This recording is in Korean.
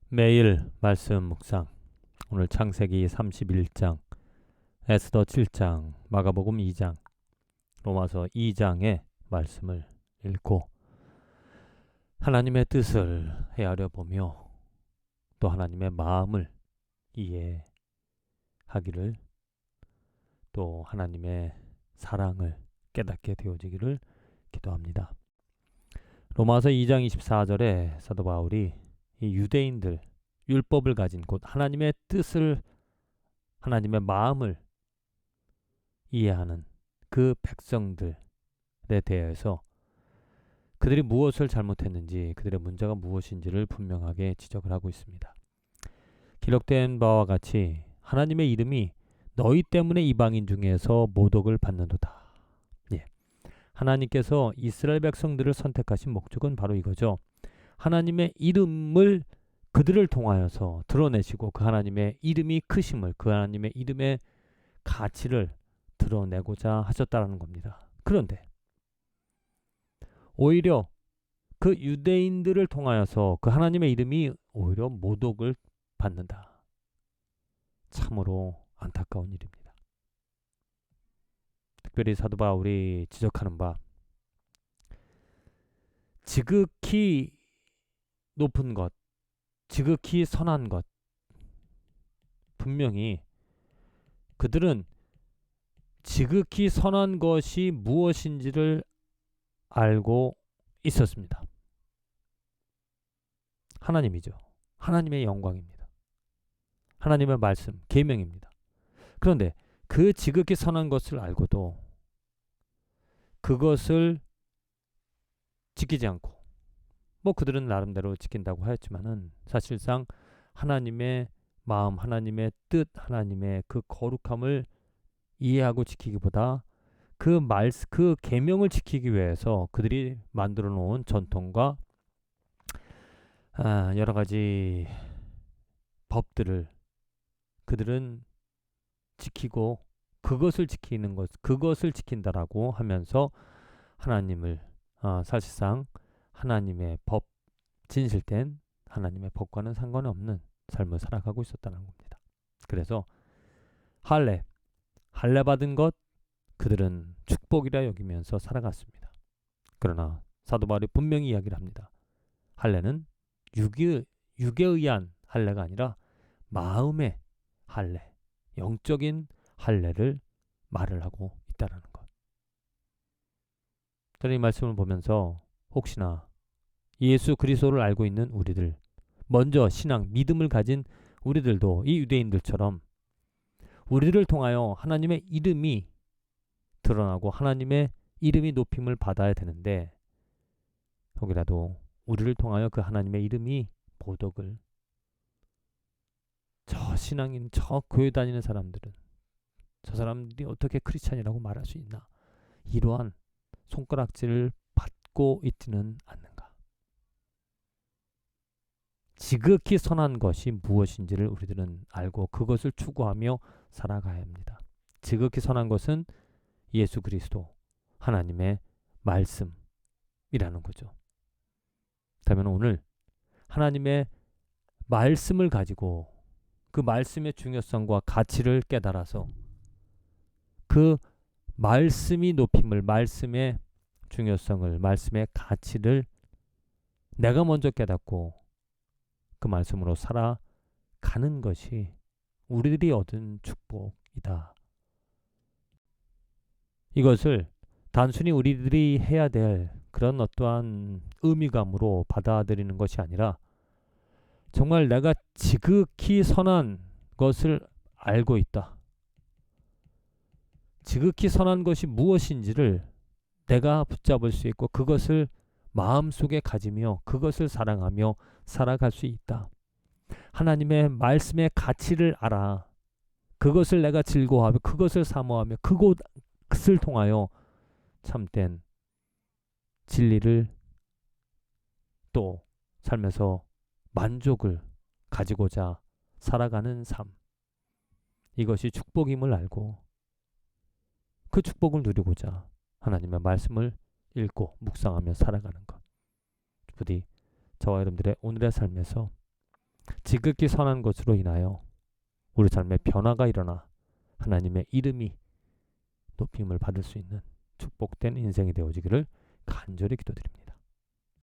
매일 말씀 묵상. 오늘 창세기 31장, 에스더 7장, 마가복음 2장, 로마서 2장의 말씀을 읽고 하나님의 뜻을 헤아려 보며 또 하나님의 마음을 이해하기를, 또 하나님의 사랑을 깨닫게 되어지기를 기도합니다. 로마서 2장 24절에 사도 바울이 이 유대인들, 율법을 가진 곧 하나님의 뜻을, 하나님의 마음을 이해하는 그 백성들에 대해서 그들이 무엇을 잘못했는지, 그들의 문제가 무엇인지를 분명하게 지적을 하고 있습니다. 기록된 바와 같이 하나님의 이름이 너희 때문에 이방인 중에서 모독을 받는도다. 하나님께서 이스라엘 백성들을 선택하신 목적은 바로 이거죠. 하나님의 이름을 그들을 통하여서 드러내시고 그 하나님의 이름이 크심을, 그 하나님의 이름의 가치를 드러내고자 하셨다는 겁니다. 그런데 오히려 그 유대인들을 통하여서 그 하나님의 이름이 오히려 모독을 받는다. 참으로 안타까운 일입니다. 특별히 사도 바울이 지적하는 바, 지극히 높은 것, 지극히 선한 것, 분명히 그들은 지극히 선한 것이 무엇인지를 알고 있었습니다. 하나님이죠. 하나님의 영광입니다. 하나님의 말씀, 계명입니다. 그런데 그 지극히 선한 것을 알고도 그것을 지키지 않고, 그들은 나름대로 지킨다고 하였지만은 사실상 하나님의 마음, 하나님의 뜻, 하나님의 그 거룩함을 이해하고 지키기보다 그 계명을 지키기 위해서 그들이 만들어 놓은 전통과 여러 가지 법들을 그들은 지키고, 그것을 지키는 것, 그것을 지킨다라고 하면서 하나님을 사실상 하나님의 법, 진실된 하나님의 법과는 상관이 없는 삶을 살아가고 있었다는 겁니다. 그래서 할례 받은 것, 그들은 축복이라 여기면서 살아갔습니다. 그러나 사도 바울이 분명히 이야기를 합니다. 할례는 육에 의한 할례가 아니라 마음의 할례, 영적인 할례를 말을 하고 있다는 것. 저는 이 말씀을 보면서 혹시나 예수 그리스도를 알고 있는 우리들, 먼저 신앙, 믿음을 가진 우리들도 이 유대인들처럼 우리를 통하여 하나님의 이름이 드러나고 하나님의 이름이 높임을 받아야 되는데, 혹이라도 우리를 통하여 그 하나님의 이름이 모독을, 저 신앙인, 저 교회 다니는 사람들은, 저 사람들이 어떻게 크리스찬이라고 말할 수 있나, 이러한 손가락질을 받고 있지는 않는가. 지극히 선한 것이 무엇인지를 우리들은 알고 그것을 추구하며 살아가야 합니다. 지극히 선한 것은 예수 그리스도, 하나님의 말씀이라는 거죠. 그렇다면 오늘 하나님의 말씀을 가지고 그 말씀의 중요성과 가치를 깨달아서 그 말씀이 높임을, 말씀의 중요성을, 말씀의 가치를 내가 먼저 깨닫고 그 말씀으로 살아가는 것이 우리들이 얻은 축복이다. 이것을 단순히 우리들이 해야 될 그런 어떠한 의미감으로 받아들이는 것이 아니라, 정말 내가 지극히 선한 것을 알고 있다. 지극히 선한 것이 무엇인지를 내가 붙잡을 수 있고 그것을 마음속에 가지며 그것을 사랑하며 살아갈 수 있다. 하나님의 말씀의 가치를 알아. 그것을 내가 즐거워하며 그것을 사모하며 그것을 통하여 참된 진리를, 또 삶에서 만족을 가지고자 살아가는 삶, 이것이 축복임을 알고 그 축복을 누리고자 하나님의 말씀을 읽고 묵상하며 살아가는 것, 부디 저와 여러분들의 오늘의 삶에서 지극히 선한 것으로 인하여 우리 삶의 변화가 일어나 하나님의 이름이 높임을 받을 수 있는 축복된 인생이 되어지기를 간절히 기도드립니다.